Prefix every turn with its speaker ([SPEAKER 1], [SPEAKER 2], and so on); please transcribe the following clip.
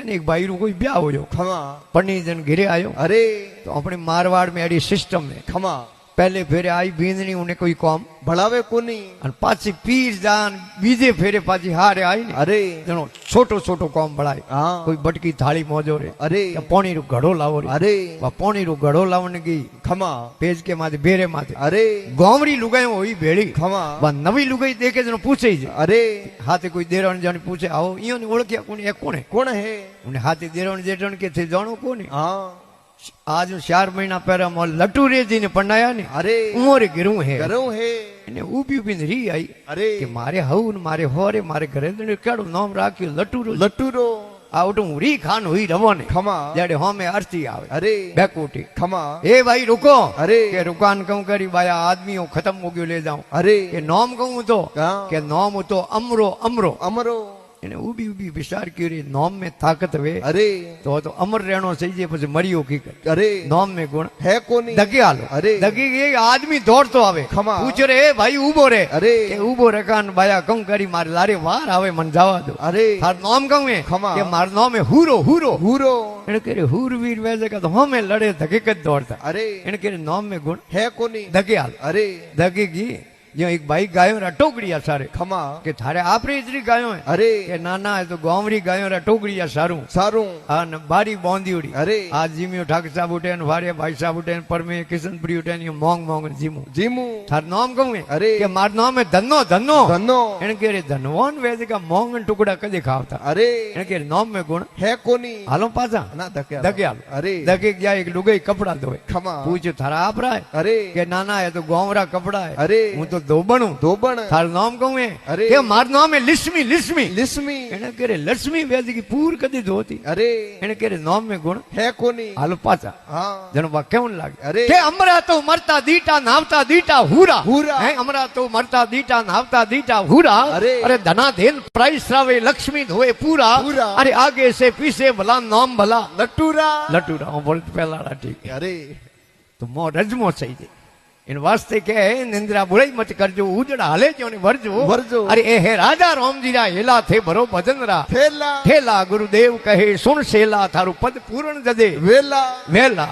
[SPEAKER 1] ने एक भाई रू कोई ब्याह हो जो
[SPEAKER 2] खमा
[SPEAKER 1] पंडित जन घिरे आयो
[SPEAKER 2] अरे
[SPEAKER 1] तो अपने मारवाड़ में अड़ी सिस्टम में
[SPEAKER 2] खमा
[SPEAKER 1] पहले फेरे आई बींदनी उन्हें कोई कॉम
[SPEAKER 2] भड़ावे कोनी
[SPEAKER 1] और पाછી पीर जान बीजे फेरे पाછી हारे आई ने
[SPEAKER 2] अरे
[SPEAKER 1] जनो छोटो छोटो कॉम बढ़ाए
[SPEAKER 2] हाँ
[SPEAKER 1] कोई बटकी थाली मोजो रे
[SPEAKER 2] अरे
[SPEAKER 1] या पानी रू घड़ो लावो रे
[SPEAKER 2] अरे
[SPEAKER 1] वा पानी रू घड़ो लावन की
[SPEAKER 2] खमा
[SPEAKER 1] पेज के माथे बेरे माथे
[SPEAKER 2] अरे
[SPEAKER 1] गोमरी लुगाई होई भेड़ी
[SPEAKER 2] खमा
[SPEAKER 1] वा नवी लुगाई देखे जनो पूछे ही
[SPEAKER 2] अरे
[SPEAKER 1] हाथे कोई देरण जाने पूछे आओ इयो ने ओळख्या कोनी ए कोने
[SPEAKER 2] कौन है
[SPEAKER 1] उन्हें हाथे देरण जेठण के थे जानो कोनी
[SPEAKER 2] हाँ
[SPEAKER 1] आज 4 महीना पहला मोल लटूरे जी ने पढ़ाया ने
[SPEAKER 2] अरे
[SPEAKER 1] उमर गिरू है
[SPEAKER 2] करो है
[SPEAKER 1] ने ऊबी ऊबी री आई
[SPEAKER 2] अरे
[SPEAKER 1] कि मारे हऊ ने मारे होरे मारे घरे ने केड़ो नाम राख्यो लटूरो
[SPEAKER 2] लट्टूरो
[SPEAKER 1] आवटू री खान हुई रवो ने
[SPEAKER 2] खमा
[SPEAKER 1] जड़े होमे आरती आवे
[SPEAKER 2] अरे
[SPEAKER 1] बैकोटी
[SPEAKER 2] खमा
[SPEAKER 1] ए भाई रुको
[SPEAKER 2] अरे
[SPEAKER 1] के रुकान कहूं करी बाया आदमी खत्म हो गयो ले जाऊं
[SPEAKER 2] अरे
[SPEAKER 1] के नाम कहूं तो
[SPEAKER 2] हाँ।
[SPEAKER 1] के नाम तो अमरो अमरो
[SPEAKER 2] अमरो
[SPEAKER 1] એને ઊભી ઊભી વિચાર કર્યો નોમ में ताकत वे
[SPEAKER 2] अरे
[SPEAKER 1] तो अमर रहनो सही जे પછી મરિયો કી કર
[SPEAKER 2] अरे
[SPEAKER 1] नोम में गुण
[SPEAKER 2] है कोनी
[SPEAKER 1] दगे आलो
[SPEAKER 2] अरे
[SPEAKER 1] दगे ये आदमी दौड़तो आवे
[SPEAKER 2] खमा
[SPEAKER 1] पूछ रे ए भाई उबो रे
[SPEAKER 2] अरे
[SPEAKER 1] के उबो रे कान बाया कहूं करी मारे लारे वार आवे मन जावा दो
[SPEAKER 2] अरे
[SPEAKER 1] थार नाम कहूं है
[SPEAKER 2] खमा
[SPEAKER 1] के मार नाम है हुरो हुरो
[SPEAKER 2] हूरो
[SPEAKER 1] એને करे हुरवीर वैसे का तो हमें लड़े दगे के दौड़ता
[SPEAKER 2] अरे
[SPEAKER 1] એને करे नाम में गुण
[SPEAKER 2] है कोनी
[SPEAKER 1] दगे आलो
[SPEAKER 2] अरे
[SPEAKER 1] दगे की जो एक भाई गायो रा टोकड़िया सारे
[SPEAKER 2] खमा
[SPEAKER 1] के थारे आपरे इतरी गायो है
[SPEAKER 2] अरे
[SPEAKER 1] के नाना है तो गांवरी गायो रा टोकड़िया सारू
[SPEAKER 2] सारू
[SPEAKER 1] हाँ न बारी बांधी उड़ी
[SPEAKER 2] अरे
[SPEAKER 1] आज जीमियो ठाकर साहब उठे न वारे भाई साहब उठे न परमे किशनपुरी उठे न ये मोंग मोंग जीमू
[SPEAKER 2] जीमू
[SPEAKER 1] थार नाम कहूं है
[SPEAKER 2] अरे
[SPEAKER 1] के मार नाम है धन्नो धन्नो
[SPEAKER 2] धन्नो
[SPEAKER 1] એને કે રે ધનવાન વેદ का मोंग न टुकड़ा कदे खावता
[SPEAKER 2] अरे
[SPEAKER 1] એને કે नाम में गुण
[SPEAKER 2] है कोनी
[SPEAKER 1] हालो पासा
[SPEAKER 2] ना धके
[SPEAKER 1] दगे आलो
[SPEAKER 2] अरे
[SPEAKER 1] दगे गया एक लुगाई कपड़ा धोए
[SPEAKER 2] खमा
[SPEAKER 1] पूछ थारा आप रहा है
[SPEAKER 2] अरे
[SPEAKER 1] के नाना है तो गांवरा कपड़ा है
[SPEAKER 2] अरे
[SPEAKER 1] हूं तो धोबणू
[SPEAKER 2] दोबण
[SPEAKER 1] थार नाम कहूं है
[SPEAKER 2] अरे
[SPEAKER 1] के मार नाम है लिस्मी लिस्मी
[SPEAKER 2] लिस्मी
[SPEAKER 1] એને કે રે લક્ષ્મી વેદ की पूर कदी धोती
[SPEAKER 2] अरे
[SPEAKER 1] એને કે રે नाम में गुण
[SPEAKER 2] है कोनी
[SPEAKER 1] हालो पाचा
[SPEAKER 2] हाँ
[SPEAKER 1] जनो बा केवन लागे
[SPEAKER 2] अरे
[SPEAKER 1] के अमरा तो मरता दीटा नावता दीटा हुरा
[SPEAKER 2] हुरा।
[SPEAKER 1] है अमरा तो मरता दीटा नावता दीटा हुरा
[SPEAKER 2] अरे
[SPEAKER 1] धना देन प्राइस रावे लक्ष्मी धोए पूरा
[SPEAKER 2] पूरा।
[SPEAKER 1] अरे आगे से पीछे भला नाम भला
[SPEAKER 2] लट्टूरा
[SPEAKER 1] लटूरा हूं बोल पहला ठीक है
[SPEAKER 2] अरे
[SPEAKER 1] तो मो रजमो सही दे इन वास्ते के निंद्रा बुराई मत करजो उजड़ा हले जो ने वरजो
[SPEAKER 2] वरजो।
[SPEAKER 1] अरे ए हे राजा राम जी रा हेला थे भरो भजन रा
[SPEAKER 2] थेला
[SPEAKER 1] ठेला गुरुदेव कहे सुन सेला थारू पद पूर्ण जदे
[SPEAKER 2] वेला
[SPEAKER 1] वेला